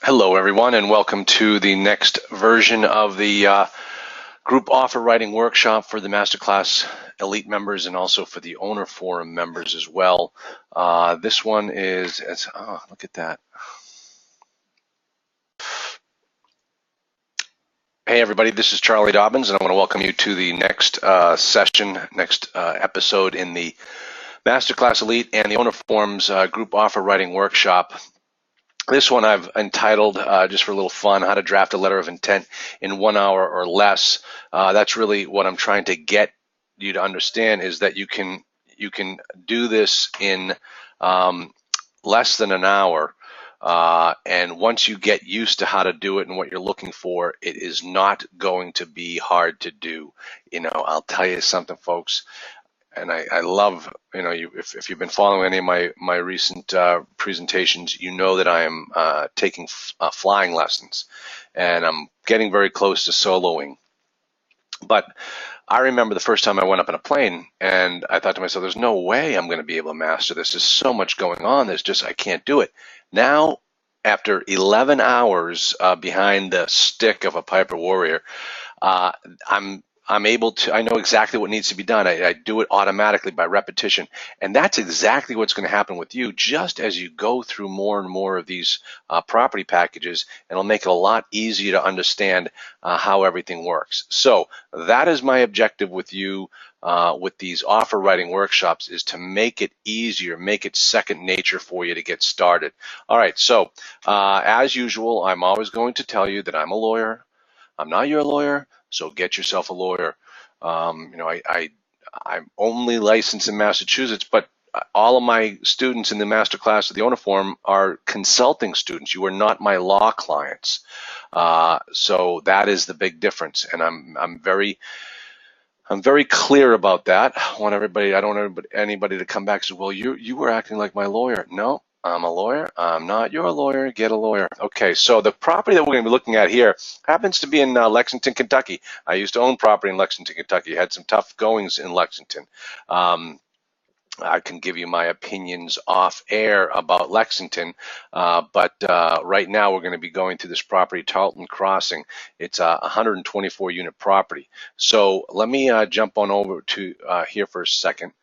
Hello, everyone, and welcome to the next version of the group offer writing workshop for the Masterclass Elite members and also for the Owner Forum members as well. This one is, oh, look at that. Hey, everybody, this is Charlie Dobbins, and I want to welcome you to the next episode in the Masterclass Elite and the Owner Forum's group offer writing workshop. This one I've entitled, just for a little fun, How to Draft a Letter of Intent in 1 hour or less. That's really what I'm trying to get you to understand, is that you can do this in less than an hour. And once you get used to how to do it and what you're looking for, it is not going to be hard to do. You know, I'll tell you something, folks. And I love, you know, if you've been following any of my recent presentations, you know that I am taking flying lessons, and I'm getting very close to soloing. But I remember the first time I went up in a plane, and I thought to myself, there's no way I'm going to be able to master this. There's so much going on. I can't do it. Now, after 11 hours behind the stick of a Piper Warrior, I'm able to, I know exactly what needs to be done. I do it automatically by repetition. And that's exactly what's going to happen with you just as you go through more and more of these property packages, and it'll make it a lot easier to understand how everything works. So that is my objective with you with these offer writing workshops, is to make it easier, make it second nature for you to get started. All right, so as usual, I'm always going to tell you that I'm a lawyer. I'm not your lawyer. So get yourself a lawyer. You know, I'm only licensed in Massachusetts, but all of my students in the master class of the Owner Forum are consulting students. You are not my law clients. So that is the big difference, and I'm very clear about that. I don't want anybody to come back and say, well, you were acting like my lawyer. No, I'm a lawyer. I'm not your lawyer. Get a lawyer. Okay, so the property that we're going to be looking at here happens to be in Lexington, Kentucky. I used to own property in Lexington, Kentucky. Had some tough goings in Lexington. I can give you my opinions off air about Lexington, but right now we're going to be going through this property, Tarleton Crossing. It's a 124 unit property. So let me jump on over to here for a second,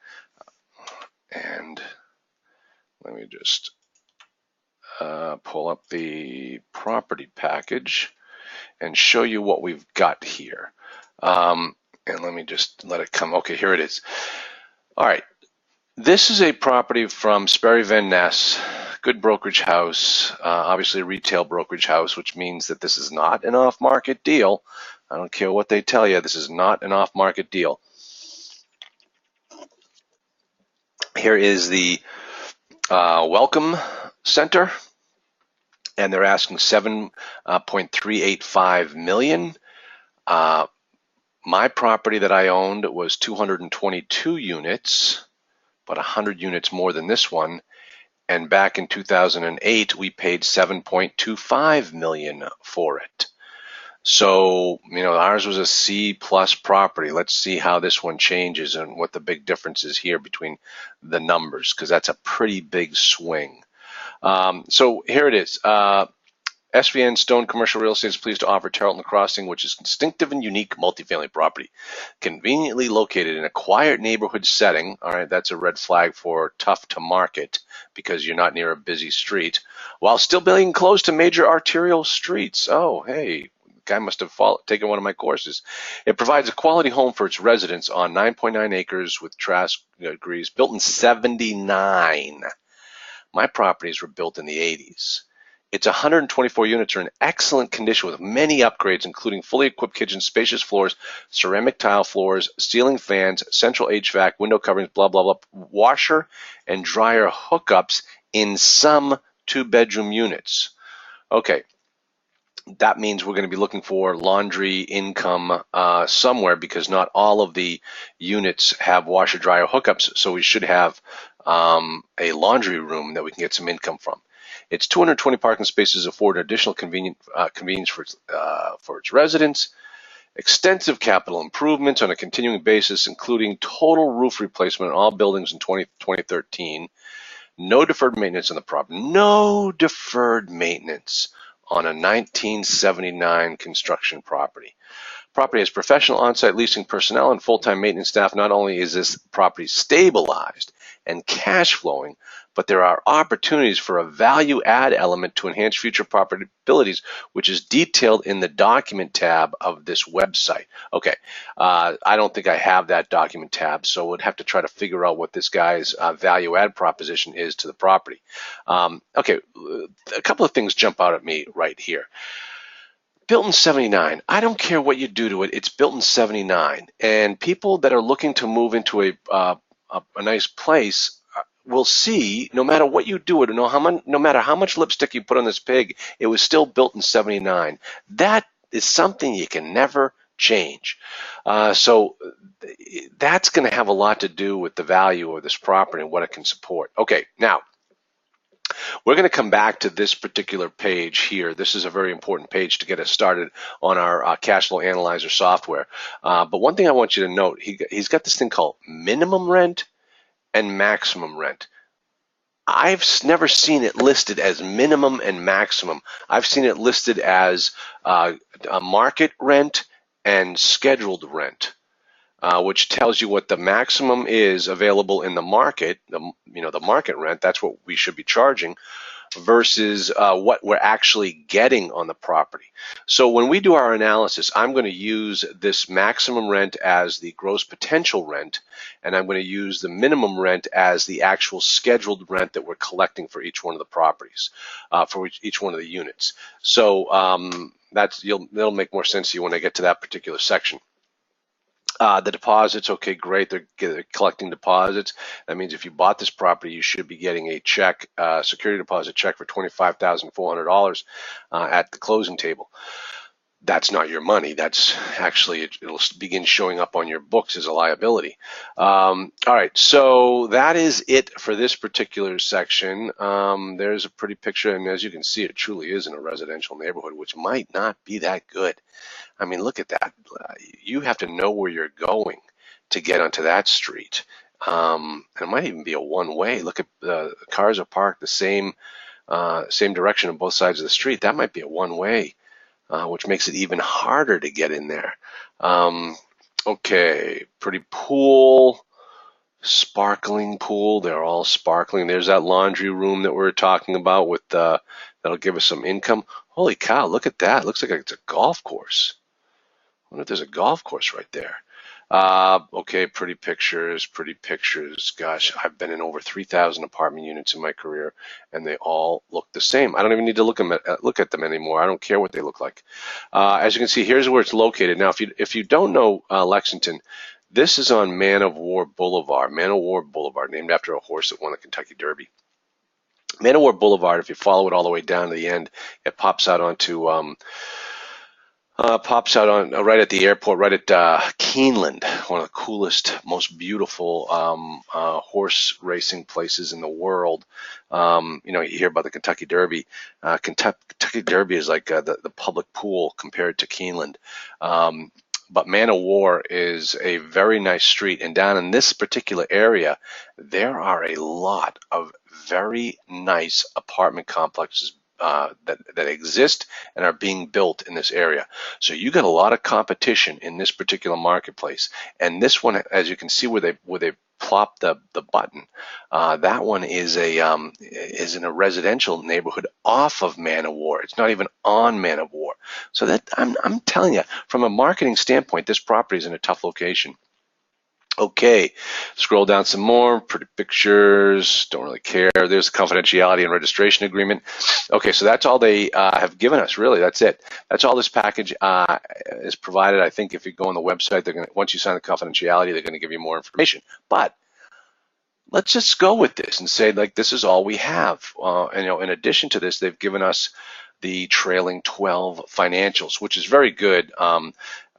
and let me just pull up the property package and show you what we've got here. And let me just let it come. Okay, here it is. All right. This is a property from Sperry Van Ness, good brokerage house, obviously a retail brokerage house, which means that this is not an off-market deal. I don't care what they tell you, this is not an off-market deal. Here is the welcome center, and they're asking $7.385 million. My property that I owned was 222 units. About 100 units more than this one, and back in 2008 we paid $7.25 million for it. So, you know, ours was a C+ property. Let's see how this one changes and what the big difference is here between the numbers, because that's a pretty big swing. So here it is. SVN Stone Commercial Real Estate is pleased to offer Tarleton Crossing, which is distinctive and unique multifamily property, conveniently located in a quiet neighborhood setting. All right, that's a red flag for tough to market because you're not near a busy street, while still being close to major arterial streets. Oh, hey, the guy must have taken one of my courses. It provides a quality home for its residents on 9.9 acres with trash degrees, built in '79. My properties were built in the '80s. Its 124 units are in excellent condition with many upgrades, including fully equipped kitchen, spacious floors, ceramic tile floors, ceiling fans, central HVAC, window coverings, blah, blah, blah, washer and dryer hookups in some 2-bedroom units. Okay, that means we're going to be looking for laundry income somewhere, because not all of the units have washer dryer hookups, so we should have a laundry room that we can get some income from. Its 220 parking spaces afford additional convenience for its residents. Extensive capital improvements on a continuing basis, including total roof replacement on all buildings in 2013. No deferred maintenance on the property. No deferred maintenance. on a 1979 construction property. Property has professional on-site leasing personnel and full-time maintenance staff. Not only is this property stabilized and cash flowing, but there are opportunities for a value add element to enhance future profitabilities, which is detailed in the document tab of this website. Okay, I don't think I have that document tab, so we'd have to try to figure out what this guy's value add proposition is to the property. Okay, a couple of things jump out at me right here. Built in 79. I don't care what you do to it. It's built in 79. And people that are looking to move into a nice place will see, no matter what you do it, no matter how much lipstick you put on this pig, it was still built in 79. That is something you can never change. So that's going to have a lot to do with the value of this property and what it can support. Okay, now, we're going to come back to this particular page here. This is a very important page to get us started on our cash flow analyzer software. But one thing I want you to note, he's got this thing called minimum rent and maximum rent. I've never seen it listed as minimum and maximum. I've seen it listed as a market rent and scheduled rent. Which tells you what the maximum is available in the market, the market rent, that's what we should be charging, versus what we're actually getting on the property. So when we do our analysis, I'm going to use this maximum rent as the gross potential rent, and I'm going to use the minimum rent as the actual scheduled rent that we're collecting for each one of the properties, for each one of the units. So that'll make more sense to you when I get to that particular section. The deposits, okay, great. They're collecting deposits. That means if you bought this property, you should be getting a check, security deposit check for $25,400 at the closing table. That's not your money. That's actually, it'll begin showing up on your books as a liability. All right, so that is it for this particular section. There's a pretty picture, and as you can see, it truly is in a residential neighborhood, which might not be that good. I mean, look at that. You have to know where you're going to get onto that street. And it might even be a one-way. Look at the cars are parked the same direction on both sides of the street. That might be a one-way, which makes it even harder to get in there. Okay, pretty pool, sparkling pool. They're all sparkling. There's that laundry room that we were talking about with that'll give us some income. Holy cow, look at that. Looks like it's a golf course. I wonder if there's a golf course right there. Okay, pretty pictures, pretty pictures. Gosh, I've been in over 3,000 apartment units in my career, and they all look the same. I don't even need to look at them anymore. I don't care what they look like. As you can see, here's where it's located. Now, if you don't know Lexington, this is on Man of War Boulevard. Man of War Boulevard, named after a horse that won the Kentucky Derby. Man of War Boulevard, if you follow it all the way down to the end, it pops out onto right at the airport, right at Keeneland, one of the coolest, most beautiful horse racing places in the world. You hear about the Kentucky Derby. Kentucky Derby is like the public pool compared to Keeneland. But Man of War is a very nice street, and down in this particular area, there are a lot of very nice apartment complexes that exist and are being built in this area. So you got a lot of competition in this particular marketplace. And this one, as you can see where they plop the button, that one is in a residential neighborhood off of Man of War. It's not even on Man of War. So that I'm telling you, from a marketing standpoint, this property is in a tough location. Okay, scroll down some more, pretty pictures, don't really care. There's the confidentiality and registration agreement. Okay, so that's all they have given us, really, that's it. That's all this package is provided. I think if you go on the website, once you sign the confidentiality, they're gonna give you more information. But let's just go with this and say, like, this is all we have. And in addition to this, they've given us the trailing 12 financials, which is very good.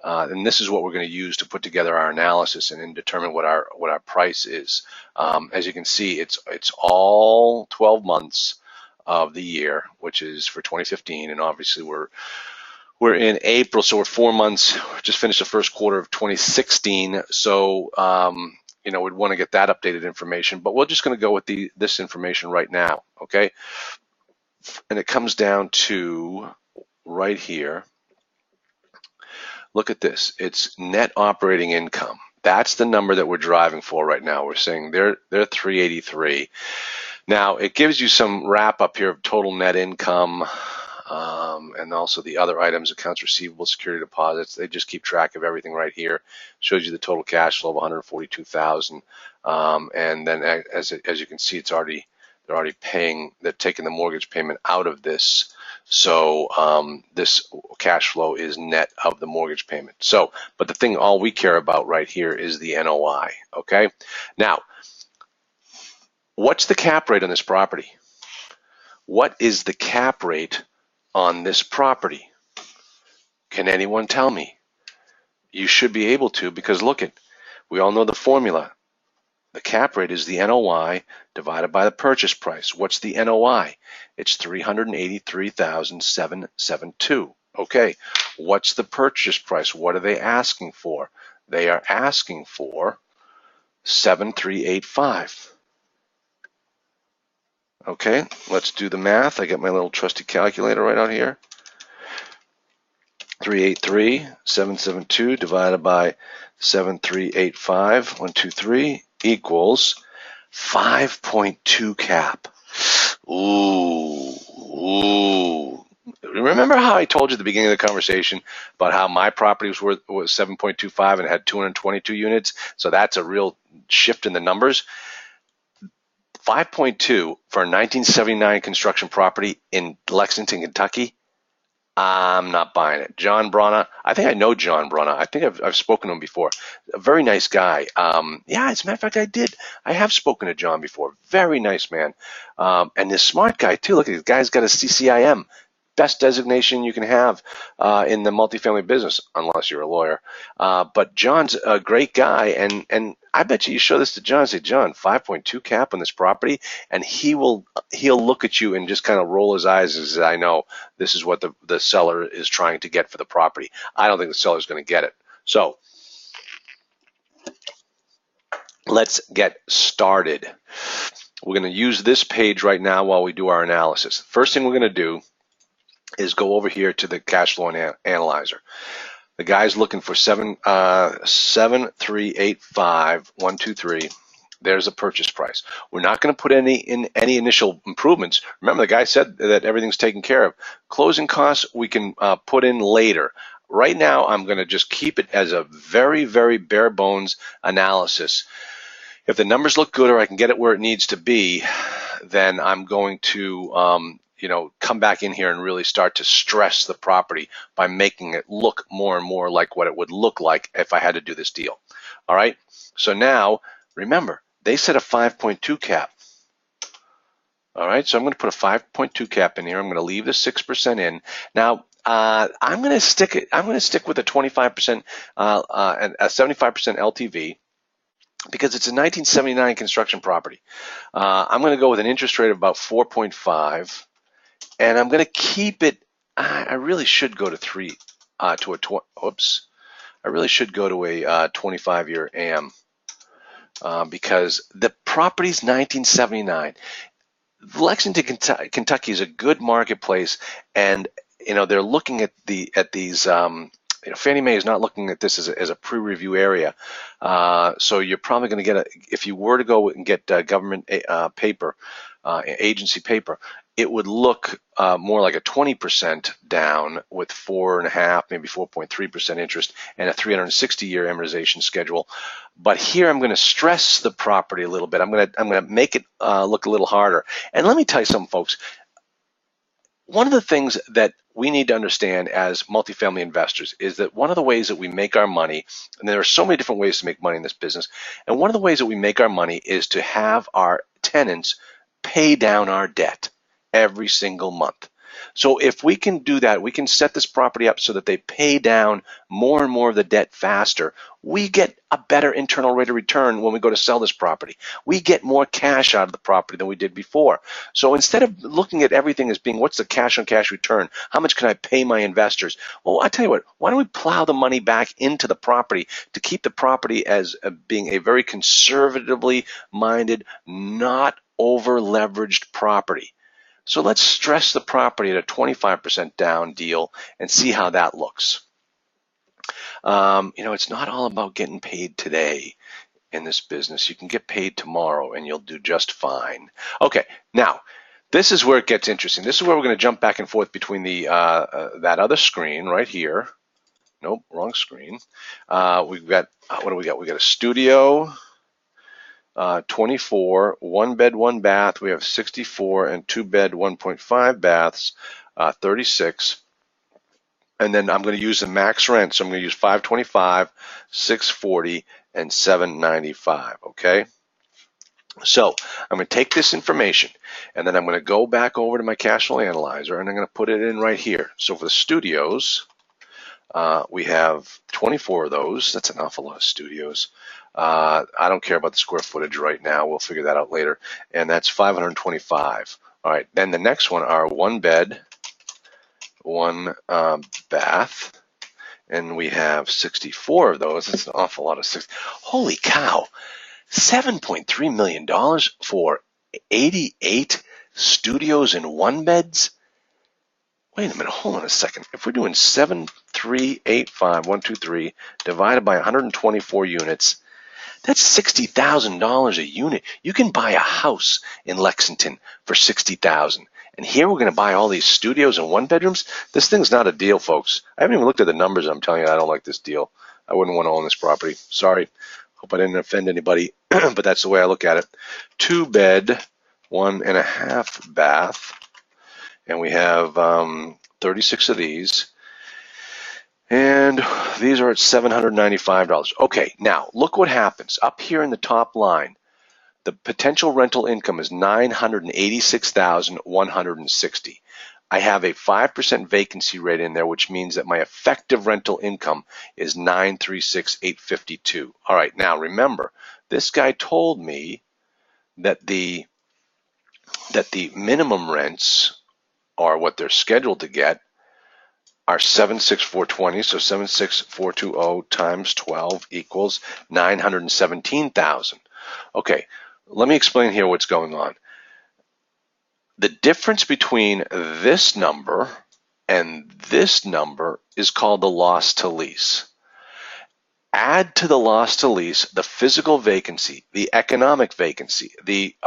And this is what we're going to use to put together our analysis and determine what our price is. As you can see, it's all 12 months of the year, which is for 2015, and obviously we're in April, so we're 4 months. Just finished the first quarter of 2016, so we'd want to get that updated information. But we're just going to go with this information right now. Okay. And it comes down to right here. Look at this. It's net operating income. That's the number that we're driving for right now. We're saying they're 383. Now, it gives you some wrap up here of total net income, and also the other items, accounts receivable, security deposits. They just keep track of everything right here. Shows you the total cash flow of 142,000. And then as you can see, they're already paying, they're taking the mortgage payment out of this. So this cash flow is net of the mortgage payment. So, but the thing, all we care about right here is the NOI, okay? Now, what's the cap rate on this property? What is the cap rate on this property? Can anyone tell me? You should be able to, because look at, we all know the formula. The cap rate is the NOI divided by the purchase price. What's the NOI? It's 383,772. Okay, what's the purchase price? What are they asking for? They are asking for 7,385. Okay, let's do the math. I got my little trusty calculator right out here. 383,772 divided by 7,385, 123, equals 5.2 cap. Ooh. Remember how I told you at the beginning of the conversation about how my property was 7.25 and had 222 units? So that's a real shift in the numbers. 5.2 for a 1979 construction property in Lexington, Kentucky. I'm not buying it. John Brana, I think I know John Brana. I think I've spoken to him before. A very nice guy. Yeah, as a matter of fact, I have spoken to John before. Very nice man. And this smart guy too. Look at this guy's got a CCIM. Best designation you can have in the multifamily business, unless you're a lawyer. But John's a great guy, and I bet you show this to John and say, John, 5.2 cap on this property, and he'll look at you and just kind of roll his eyes and say, I know this is what the seller is trying to get for the property. I don't think the seller's going to get it. So let's get started. We're going to use this page right now while we do our analysis. First thing we're going to do is go over here to the cash flow analyzer. The guy's looking for 7,385,123. There's a purchase price. We're not going to put any initial improvements. Remember, the guy said that everything's taken care of. Closing costs we can put in later. Right now, I'm going to just keep it as a very, very bare bones analysis. If the numbers look good or I can get it where it needs to be, then I'm going to come back in here and really start to stress the property by making it look more and more like what it would look like if I had to do this deal. All right. So now, remember, they said a 5.2 cap. All right. So I'm going to put a 5.2 cap in here. I'm going to leave the 6% in. Now, I'm going to stick with a 25% and a 75% LTV. Because it's a 1979 construction property. I'm going to go with an interest rate of about 4.5. And I'm going to keep it. I really should go to I really should go to a 25-year AM because the property's 1979. Lexington, Kentucky is a good marketplace, and they're looking at these. Fannie Mae is not looking at this as a pre-review area, so you're probably going to get if you were to go and get government paper, agency paper, it would look more like a 20% down with 4.5%, maybe 4.3% interest and a 360-year amortization schedule. But here I'm going to stress the property a little bit. I'm going to make it look a little harder. And let me tell you something, folks. One of the things that we need to understand as multifamily investors is that one of the ways that we make our money, and there are so many different ways to make money in this business, and one of the ways that we make our money is to have our tenants pay down our debt every single month. So if we can do that, we can set this property up so that they pay down more and more of the debt faster. We get a better internal rate of return when we go to sell this property. We get more cash out of the property than we did before. So instead of looking at everything as being what's the cash on cash return, how much can I pay my investors? Well, I tell you what, why don't we plow the money back into the property to keep the property as being a very conservatively minded, not over leveraged property. So let's stress the property at a 25% down deal and see how that looks. It's not all about getting paid today in this business. You can get paid tomorrow and you'll do just fine. Okay, now this is where it gets interesting. This is where we're going to jump back and forth between the that other screen right here. Nope, wrong screen. We've got, what do we got? We got a studio, 24, 1 bed, 1 bath. We have 64 and 2 bed, 1.5 baths, 36. And then I'm going to use the max rent. So I'm going to use 525, 640, and 795. Okay. So I'm going to take this information and then I'm going to go back over to my cash flow analyzer and I'm going to put it in right here. So for the studios, we have 24 of those. That's an awful lot of studios. I don't care about the square footage right now. We'll figure that out later. And that's 525. All right. Then the next one are 1 bed, 1 bath. And we have 64 of those. That's an awful lot of 6. Holy cow. $7.3 million for 88 studios and 1 beds? Wait a minute, hold on a second. If we're doing 7,385,123 divided by 124 units, that's $60,000 a unit. You can buy a house in Lexington for $60,000. And here we're going to buy all these studios and 1 bedrooms. This thing's not a deal, folks. I haven't even looked at the numbers. I'm telling you, I don't like this deal. I wouldn't want to own this property. Sorry. Hope I didn't offend anybody, but that's the way I look at it. 2 bed, 1.5 bath, and we have 36 of these. And these are at $795. Okay, now look what happens. Up here in the top line, the potential rental income is $986,160. I have a 5% vacancy rate in there, which means that my effective rental income is $936,852. All right, now remember, this guy told me that the minimum rents are what they're scheduled to get are 76420, so 76420 times 12 equals 917,000. Okay, let me explain here what's going on. The difference between this number and this number is called the loss to lease. Add to the loss to lease the physical vacancy, the economic vacancy, the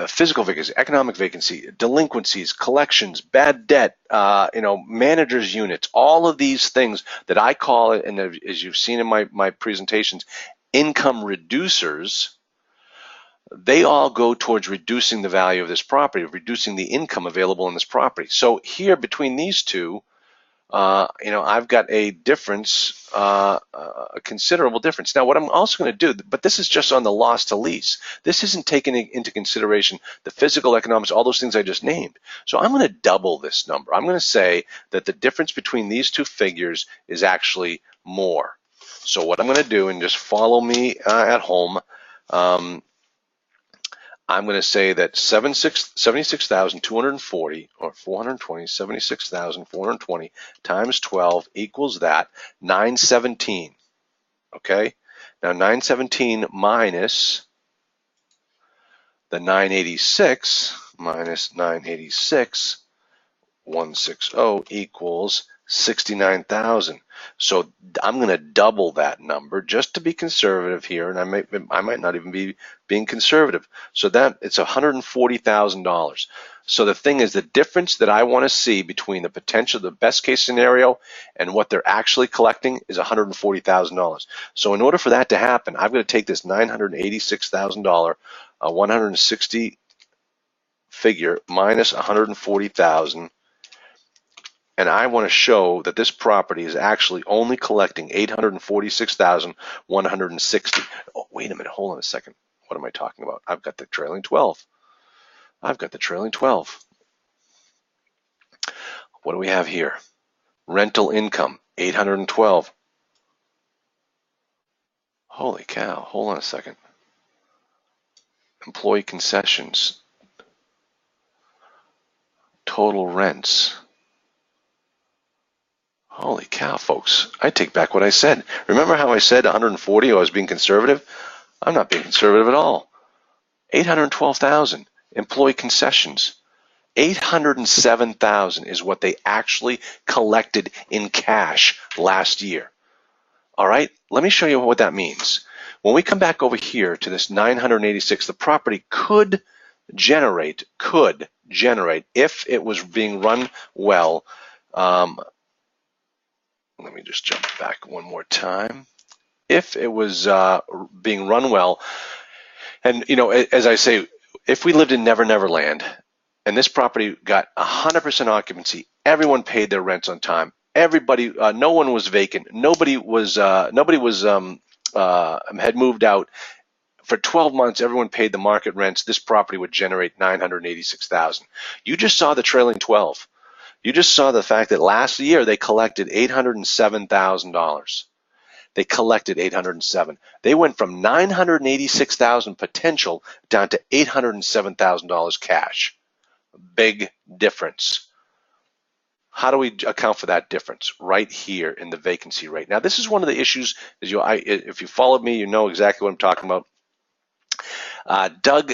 physical vacancy, economic vacancy, delinquencies, collections, bad debt, managers' units, all of these things that I call it, and as you've seen in my presentations, income reducers. They all go towards reducing the value of this property, reducing the income available in this property. So here between these two, I've got a difference, a considerable difference. Now, what I'm also going to do, but this is just on the loss to lease. This isn't taking into consideration the physical, economics, all those things I just named. So I'm going to double this number. I'm going to say that the difference between these two figures is actually more. So what I'm going to do, and just follow me at home, I'm going to say that 76,240 or 420, 76,420 times 12 equals that 917. Okay, now 917 minus the 986 minus 986, 160 equals 69,000. So I'm going to double that number just to be conservative here, and I might not even be being conservative. So that it's $140,000. So the thing is, the difference that I want to see between the potential, the best case scenario, and what they're actually collecting is $140,000. So in order for that to happen, I've got to take this $986,000, 160 figure minus 140,000. And I want to show that this property is actually only collecting $846,160. Oh, wait a minute, hold on a second. What am I talking about? I've got the trailing 12. I've got the trailing 12. What do we have here? Rental income, 812. Holy cow, hold on a second. Employee concessions, total rents. Holy cow, folks. I take back what I said. Remember how I said 140, I was being conservative? I'm not being conservative at all. 812,000 employee concessions. $807,000 is what they actually collected in cash last year. All right, let me show you what that means. When we come back over here to this 986, the property could generate, if it was being run well. Let me just jump back one more time. If it was being run well, and as I say, if we lived in Never Never Land and this property got 100% occupancy, everyone paid their rents on time. Everybody, no one was vacant. Nobody had moved out. For 12 months, everyone paid the market rents. This property would generate $986,000. You just saw the trailing 12. You just saw the fact that last year they collected $807,000. They collected $807,000. They went from $986,000 potential down to $807,000 cash. Big difference. How do we account for that difference? Right here in the vacancy rate. Now, this is one of the issues. If you followed me, you know exactly what I'm talking about. Doug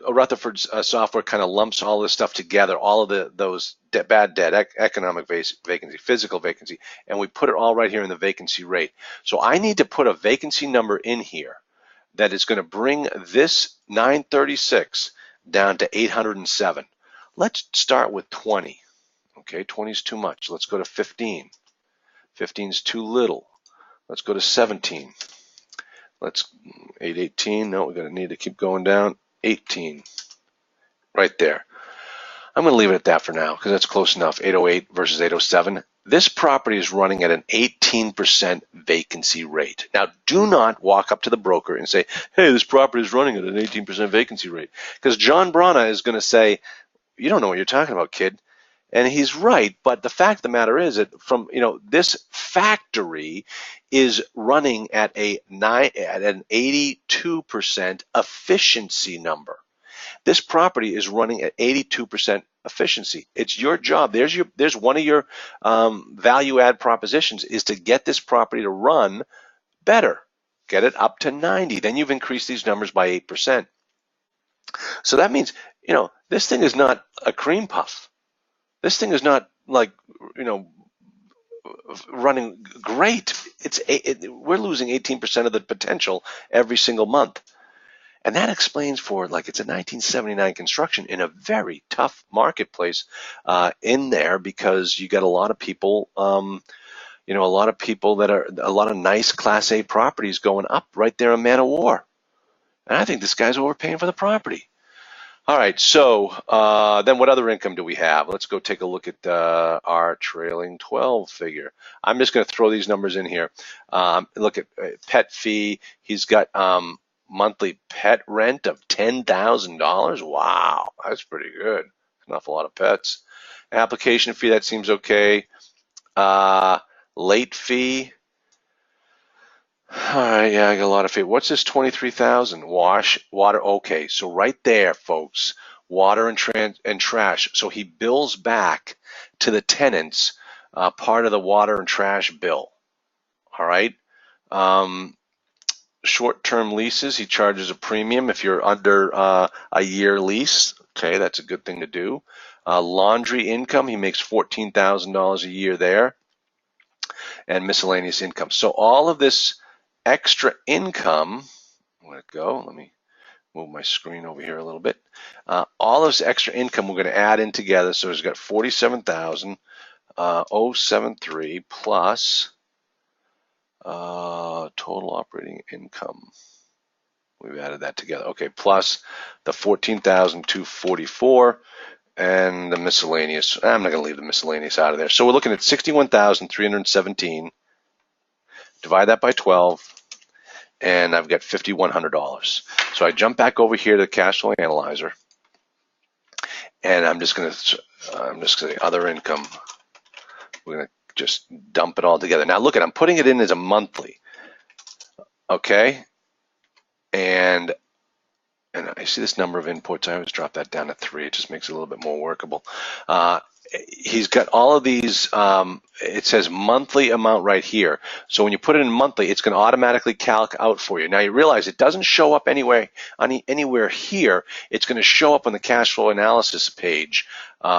Rutherford's software kind of lumps all this stuff together, all of those bad debt, economic vacancy, physical vacancy, and we put it all right here in the vacancy rate. So I need to put a vacancy number in here that is going to bring this 936 down to 807. Let's start with 20. Okay, 20 is too much. Let's go to 15. 15 is too little. Let's go to 17. Let's 818. No, we're going to need to keep going down. 18. Right there. I'm going to leave it at that for now because that's close enough. 808 versus 807. This property is running at an 18% vacancy rate. Now, do not walk up to the broker and say, hey, this property is running at an 18% vacancy rate. Because John Brana is going to say, you don't know what you're talking about, kid. And he's right, but the fact of the matter is that this factory is running at an 82% efficiency number. This property is running at 82% efficiency. It's your job. There's one of your value add propositions is to get this property to run better. Get it up to 90. Then you've increased these numbers by 8%. So that means, this thing is not a cream puff. This thing is not like, running great. We're losing 18% of the potential every single month. And that explains for, it's a 1979 construction in a very tough marketplace in there because you got a lot of people, a lot of nice Class A properties going up right there in Man of War. And I think this guy's overpaying for the property. All right, so then what other income do we have? Let's go take a look at our trailing 12 figure. I'm just going to throw these numbers in here. Look at pet fee. He's got monthly pet rent of $10,000. Wow, that's pretty good. An awful lot of pets. Application fee, that seems okay. Late fee. All right, yeah, I got a lot of fee. What's this 23,000? Water. Okay, so right there, folks, water and trash. So he bills back to the tenants part of the water and trash bill. All right. Short-term leases, he charges a premium if you're under a year lease. Okay, that's a good thing to do. Laundry income, he makes $14,000 a year there, and miscellaneous income. So all of this extra income, let it go. Let me move my screen over here a little bit. All this extra income we're going to add in together. So he's got 47,073 plus total operating income. We've added that together. Okay, plus the 14,244 and the miscellaneous. I'm not going to leave the miscellaneous out of there. So we're looking at 61,317. Divide that by 12, and I've got $5,100. So I jump back over here to the cash flow analyzer, and I'm just going to other income. We're going to just dump it all together. Now look at, I'm putting it in as a monthly, okay? And I see this number of inputs. I always drop that down to 3. It just makes it a little bit more workable. He's got all of these it says monthly amount right here. So when you put it in monthly, it's going to automatically calc out for you. Now you realize it doesn't show up anywhere here. It's going to show up on the cash flow analysis page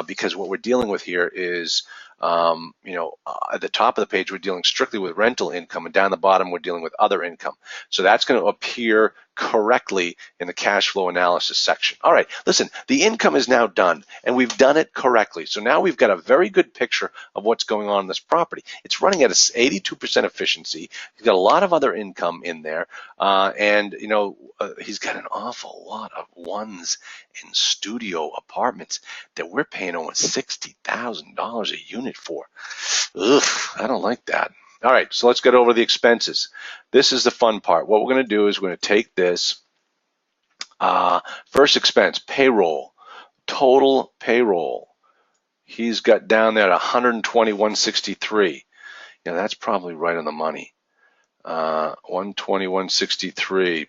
because what we're dealing with here is, at the top of the page, we're dealing strictly with rental income, and down the bottom, we're dealing with other income. So that's going to appear correctly in the cash flow analysis section. All right, listen, the income is now done, and we've done it correctly. So now we've got a very good picture of what's going on in this property. It's running at an 82% efficiency. He's got a lot of other income in there, and he's got an awful lot of ones in studio apartments that we're paying almost $60,000 a unit for. Ugh, I don't like that. All right, so let's get over the expenses. This is the fun part. What we're going to do is we're going to take this first expense, payroll, total payroll. He's got down there at $120,163. That's probably right on the money. $120,163.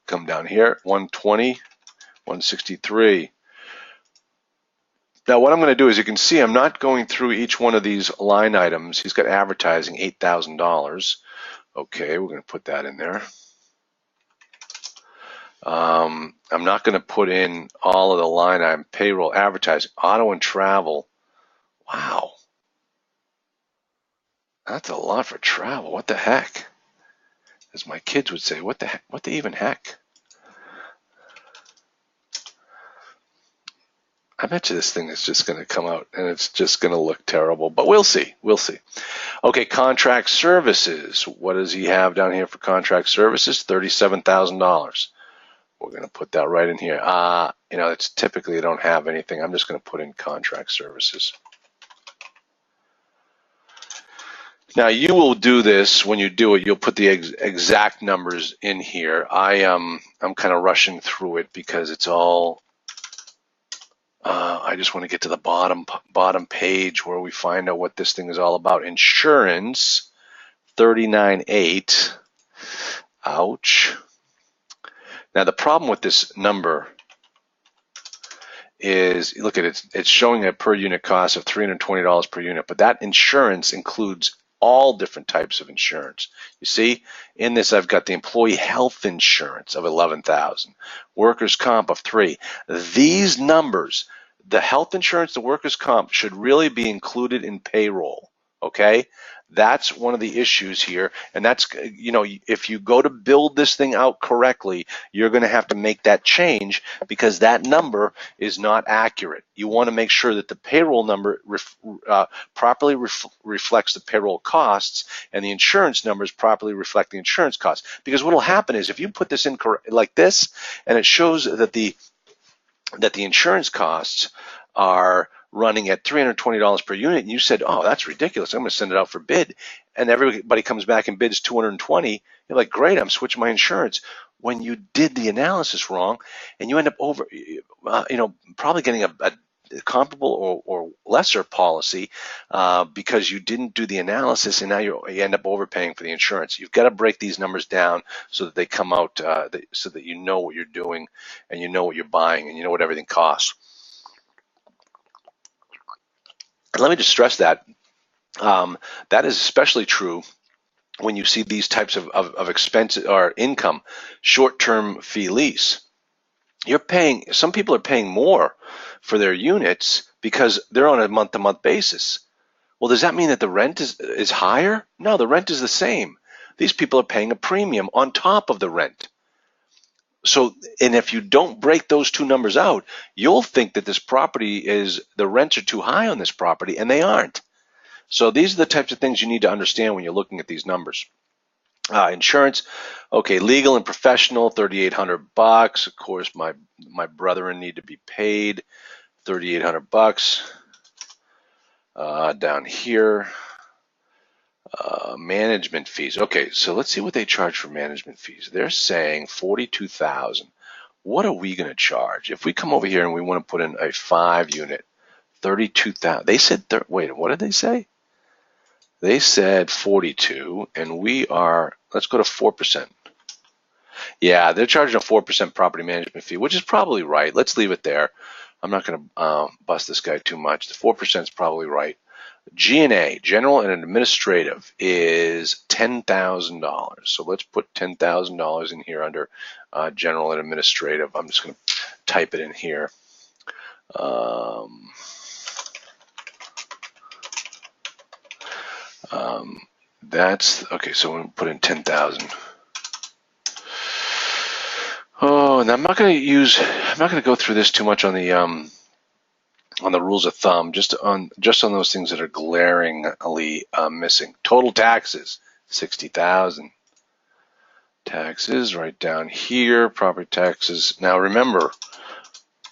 Come down here, $120,163. Now what I'm going to do is, you can see I'm not going through each one of these line items. He's got advertising, $8,000. Okay, we're going to put that in there. I'm not going to put in all of the line item, payroll, advertising, auto and travel. Wow. That's a lot for travel. What the heck? As my kids would say, what the heck? What the even heck? I bet you this thing is just going to come out and it's just going to look terrible, but we'll see. We'll see. Okay, contract services. What does he have down here for contract services? $37,000. We're going to put that right in here. It's typically, I don't have anything. I'm just going to put in contract services. Now you will do this. When you do it, you'll put the exact numbers in here. I'm kind of rushing through it because it's all. I just want to get to the bottom page where we find out what this thing is all about. Insurance, $39,800. Ouch. Now the problem with this number is, look at it, it's showing a per unit cost of $320 per unit, but that insurance includes all different types of insurance. You see, in this I've got the employee health insurance of $11,000, workers' comp of $3,000. These numbers, the health insurance, the workers' comp, should really be included in payroll. Okay, that's one of the issues here, and that's, if you go to build this thing out correctly, you're going to have to make that change because that number is not accurate. You want to make sure that the payroll number properly reflects the payroll costs, and the insurance numbers properly reflect the insurance costs. Because what will happen is, if you put this in like this, and it shows that the insurance costs are running at $320 per unit, and you said, oh, that's ridiculous, I'm going to send it out for bid, and everybody comes back and bids $220, you're like, great, I'm switching my insurance. When you did the analysis wrong, and you end up probably getting a comparable or lesser policy because you didn't do the analysis, and now you end up overpaying for the insurance. You've got to break these numbers down so that they come out, so that you know what you're doing, and you know what you're buying, and you know what everything costs. And let me just stress that that is especially true when you see these types of expenses or income, short-term fee lease. Some people are paying more for their units because they're on a month-to-month basis. Well, does that mean that the rent is higher? No, the rent is the same. These people are paying a premium on top of the rent. So, and if you don't break those two numbers out, you'll think that this property the rents are too high on this property, and they aren't. So these are the types of things you need to understand when you're looking at these numbers. Insurance, okay, legal and professional, $3,800. Of course, my brethren need to be paid, $3,800. Down here, management fees. Okay, so let's see what they charge for management fees. They're saying $42,000. What are we going to charge? If we come over here and we want to put in a 5-unit, $32,000. They said, wait, what did they say? They said 42, and we are, let's go to 4%. Yeah, they're charging a 4% property management fee, which is probably right. Let's leave it there. I'm not going to bust this guy too much. The 4% is probably right. G&A, general and administrative, is $10,000. So let's put $10,000 in here under general and administrative. I'm just going to type it in here. That's okay. So we'll put in 10,000. Oh, and I'm not going to go through this too much on the rules of thumb, just on those things that are glaringly missing. Total taxes, 60,000. Taxes right down here, property taxes. Now remember,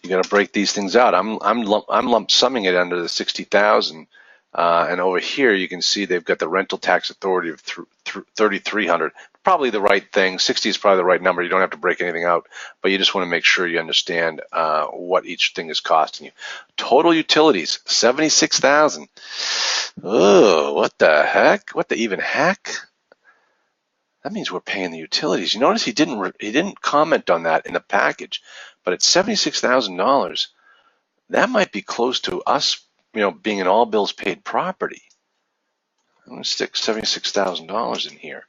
you got to break these things out. I'm lump summing it under the 60,000, and over here you can see they've got the rental tax authority of 3,300. Probably the right thing. 60 is probably the right number. You don't have to break anything out, but you just want to make sure you understand what each thing is costing you. Total utilities, 76,000. Oh, what the heck? What the even heck? That means we're paying the utilities. You notice he didn't comment on that in the package, but it's $76,000. That might be close to us, being an all bills paid property. I'm going to stick $76,000 in here.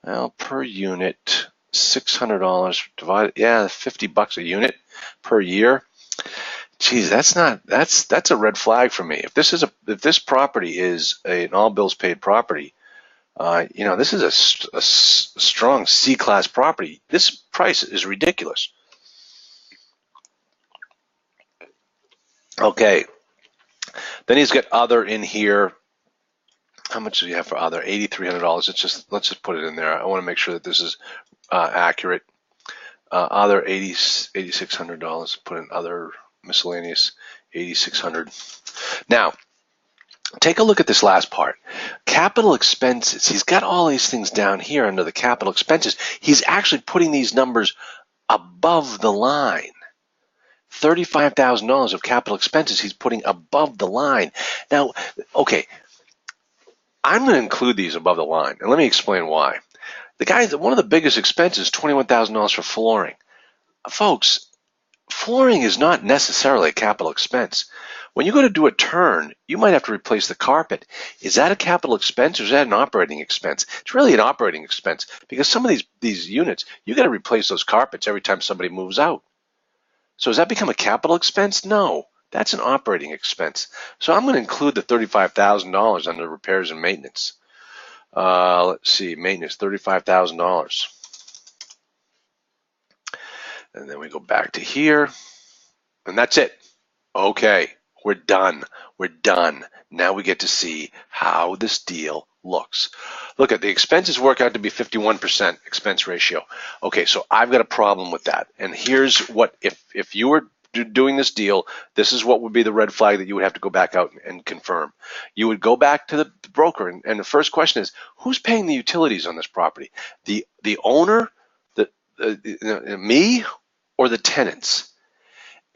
Well, per unit, $600 divided. Yeah, $50 a unit per year. Geez, that's a red flag for me. If this property is an all bills paid property, this is a strong C-class property. This price is ridiculous. Okay, then he's got other in here. How much do you have for other? $8,300. Let's just put it in there. I want to make sure that this is accurate. Other $8,600. Put in other miscellaneous $8,600. Now, take a look at this last part. Capital expenses. He's got all these things down here under the capital expenses. He's actually putting these numbers above the line. $35,000 of capital expenses he's putting above the line. Now, okay, I'm going to include these above the line, and let me explain why. One of the biggest expenses is $21,000 for flooring. Folks, flooring is not necessarily a capital expense. When you go to do a turn, you might have to replace the carpet. Is that a capital expense or is that an operating expense? It's really an operating expense because some of these units, you got to replace those carpets every time somebody moves out. So does that become a capital expense? No, that's an operating expense. So I'm going to include the $35,000 under repairs and maintenance. Let's see, maintenance, $35,000. And then we go back to here, and that's it. Okay, we're done. We're done. Now we get to see how this deal looks. Look at the expenses work out to be 51% expense ratio. Okay, so I've got a problem with that. And here's what, if you were doing this deal, this is what would be the red flag that you would have to go back out and confirm. You would go back to the broker, and the first question is, who's paying the utilities on this property? The owner, me, or the tenants?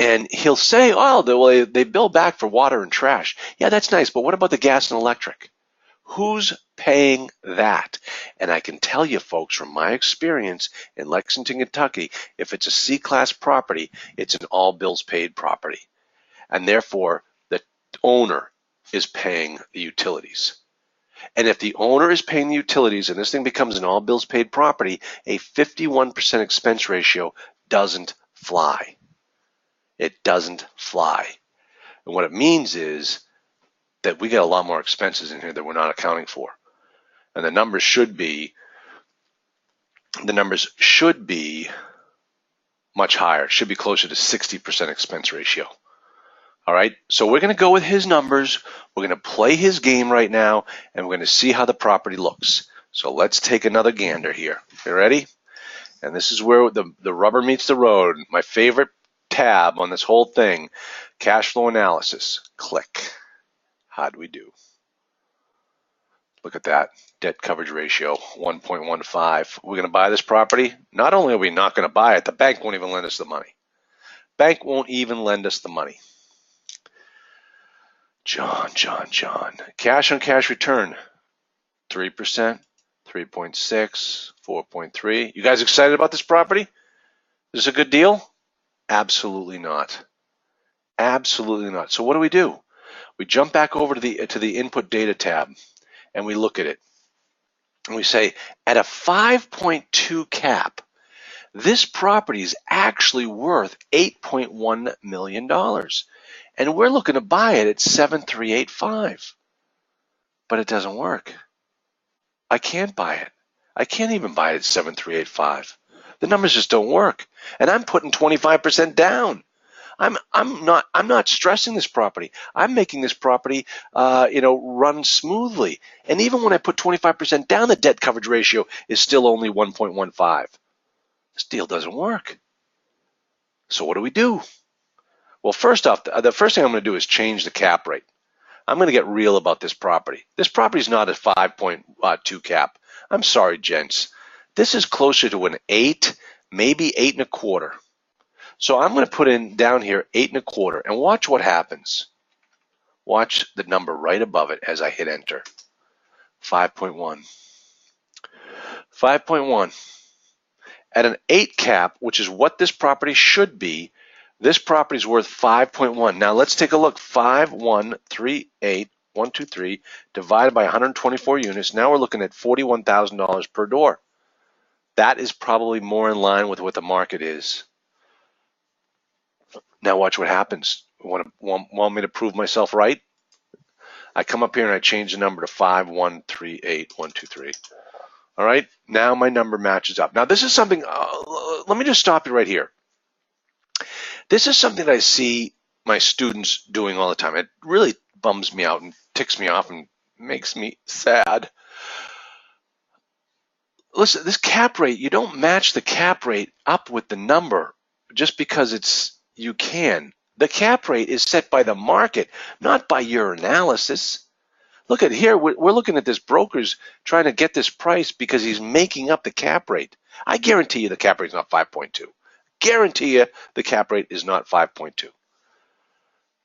And he'll say, oh, they bill back for water and trash. Yeah, that's nice, but what about the gas and electric? Who's paying that? And I can tell you, folks, from my experience in Lexington, Kentucky, if it's a C-class property, it's an all bills paid property. And therefore, the owner is paying the utilities. And if the owner is paying the utilities and this thing becomes an all bills paid property, a 51% expense ratio doesn't fly. It doesn't fly. And what it means is that we got a lot more expenses in here that we're not accounting for. And the numbers should be much higher. It should be closer to 60% expense ratio. All right, so we're going to go with his numbers. We're going to play his game right now, and we're going to see how the property looks. So let's take another gander here. You ready? And this is where the rubber meets the road. My favorite tab on this whole thing, cash flow analysis. Click. How'd we do? Look at that. Debt coverage ratio, 1.15. We're going to buy this property. Not only are we not going to buy it, the bank won't even lend us the money. Bank won't even lend us the money. John. Cash on cash return, 3%, 3.6, 4.3. You guys excited about this property? Is this a good deal? Absolutely not. Absolutely not. So what do? We jump back over to the input data tab and we look at it. And we say, at a 5.2 cap, this property is actually worth $8.1 million. And we're looking to buy it at 7,385. But it doesn't work. I can't buy it. I can't even buy it at 7,385. The numbers just don't work. And I'm putting 25% down. I'm not stressing this property. I'm making this property run smoothly. And even when I put 25% down, the debt coverage ratio is still only 1.15. This deal doesn't work. So what do we do? Well, first off, the first thing I'm going to do is change the cap rate. I'm going to get real about this property. This property is not a 5.2 cap. I'm sorry, gents. This is closer to an 8, maybe 8.25. So I'm going to put in down here 8.25 and watch what happens. Watch the number right above it as I hit enter. 5.1. 5.1. At an 8 cap, which is what this property should be, this property is worth 5.1. Now let's take a look. 5,138,123 divided by 124 units. Now we're looking at $41,000 per door. That is probably more in line with what the market is. Now watch what happens. Want me to prove myself right? I come up here and I change the number to 5,138,123. All right, now my number matches up. Now this is something, let me just stop you right here. This is something that I see my students doing all the time. It really bums me out and ticks me off and makes me sad. Listen, this cap rate, you don't match the cap rate up with the number just because you can. The cap rate is set by the market, not by your analysis. Look at here, we're looking at this broker's trying to get this price because he's making up the cap rate. I guarantee you the cap rate is not 5.2. Guarantee you the cap rate is not 5.2.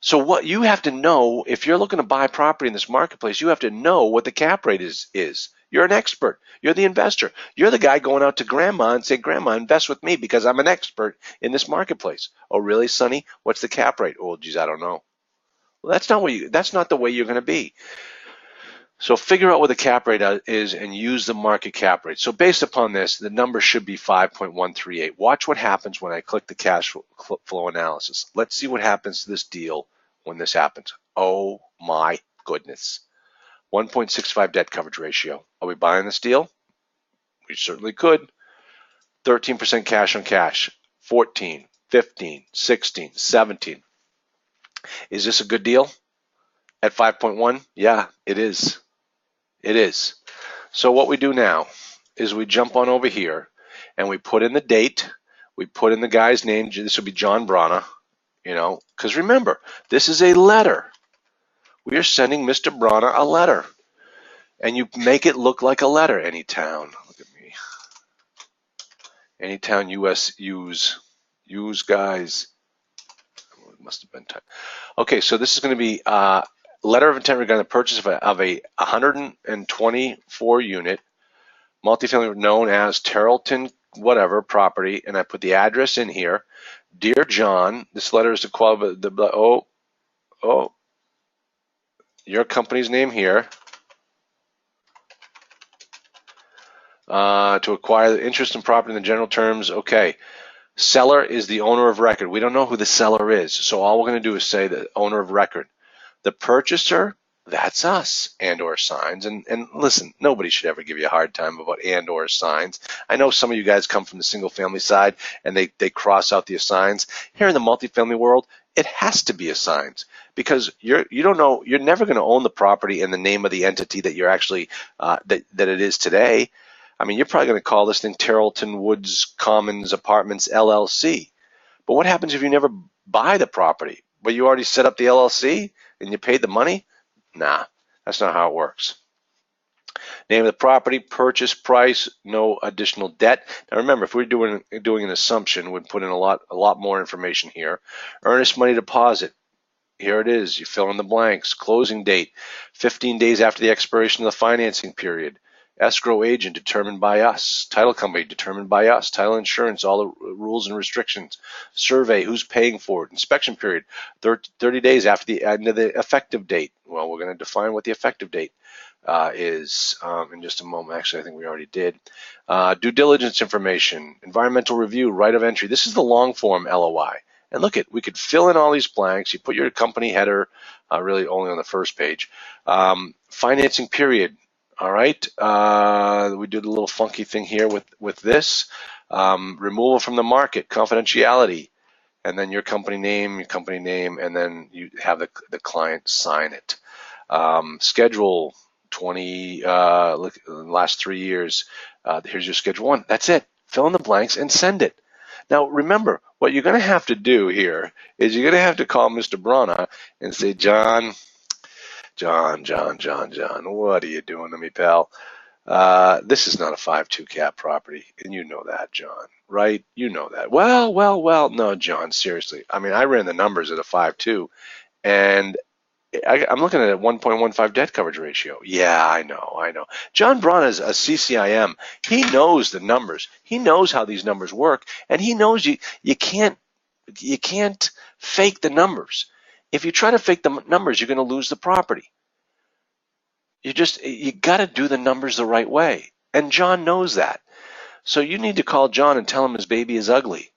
So what you have to know, if you're looking to buy property in this marketplace, you have to know what the cap rate is. You're an expert. You're the investor. You're the guy going out to grandma and saying, Grandma, invest with me because I'm an expert in this marketplace. Oh, really, Sonny? What's the cap rate? Oh, geez, I don't know. Well, that's not the way you're going to be. So figure out what the cap rate is and use the market cap rate. So based upon this, the number should be 5.138. Watch what happens when I click the cash flow analysis. Let's see what happens to this deal when this happens. Oh my goodness. 1.65 debt coverage ratio. Are we buying this deal? We certainly could. 13% cash on cash. 14, 15, 16, 17. Is this a good deal? At 5.1? Yeah, it is. It is. So what we do now is we jump on over here and we put in the date. We put in the guy's name. This will be John Brana, because remember, this is a letter. We are sending Mr. Brana a letter. And you make it look like a letter. Anytown. Look at me. Anytown, US, use guys. It must have been time. Okay, so this is going to be letter of intent regarding the purchase of a 124 unit multifamily known as Tarleton whatever property, and I put the address in here. Dear John, this letter is to qualify your company's name here to acquire the interest in property in the general terms. Okay. Seller is the owner of record. We don't know who the seller is, so all we're going to do is say the owner of record. The purchaser, that's us, and or signs. And listen, nobody should ever give you a hard time about and or signs. I know some of you guys come from the single family side and they cross out the assigns. Here in the multifamily world, it has to be assigns because you're never going to own the property in the name of the entity that you're actually that it is today. I mean, you're probably going to call this thing Tarleton Woods Commons Apartments LLC. But what happens if you never buy the property, but you already set up the LLC and you paid the money? Nah, that's not how it works. Name of the property, purchase price, no additional debt. Now remember, if we're doing an assumption, we'd put in a lot more information here. Earnest money deposit. Here it is. You fill in the blanks. Closing date, 15 days after the expiration of the financing period. Escrow agent determined by us. Title company determined by us. Title insurance, all the rules and restrictions. Survey, who's paying for it. Inspection period, 30 days after the end of the effective date. Well, we're going to define what the effective date is in just a moment. Actually, I think we already did. Due diligence information, environmental review, right of entry. This is the long form LOI. And look we could fill in all these blanks. You put your company header, really only on the first page. Financing period. All right. We did a little funky thing here with this. Removal from the market, confidentiality, and then your company name, and then you have the client sign it. Schedule 20, look, last 3 years. Here's your schedule 1. That's it. Fill in the blanks and send it. Now, remember, what you're going to have to do here is you're going to have to call Mr. Brana and say, John, what are you doing to me, pal? This is not a 5.2 cap property, and you know that, John, right? You know that. Well, no, John, seriously. I mean, I ran the numbers at a 5.2, and I'm looking at a 1.15 debt coverage ratio. Yeah, I know. John Braun is a CCIM. He knows the numbers. He knows how these numbers work, and he knows you can't fake the numbers. If you try to fake the numbers, you're going to lose the property. You got to do the numbers the right way, and John knows that. So you need to call John and tell him his baby is ugly.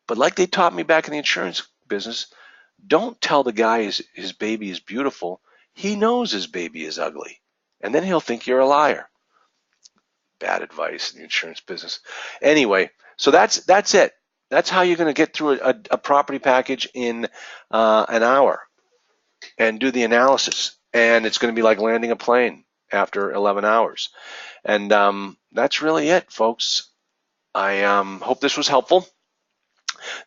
But like they taught me back in the insurance business, don't tell the guy his baby is beautiful. He knows his baby is ugly, and then he'll think you're a liar. Bad advice in the insurance business. Anyway, so that's it. That's how you're going to get through a property package in an hour and do the analysis. And it's going to be like landing a plane after 11 hours. And that's really it, folks. I hope this was helpful.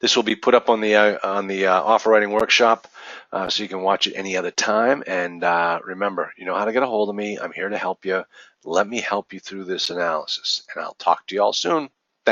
This will be put up on the offer writing workshop, so you can watch it any other time. And remember, you know how to get a hold of me. I'm here to help you. Let me help you through this analysis, and I'll talk to you all soon.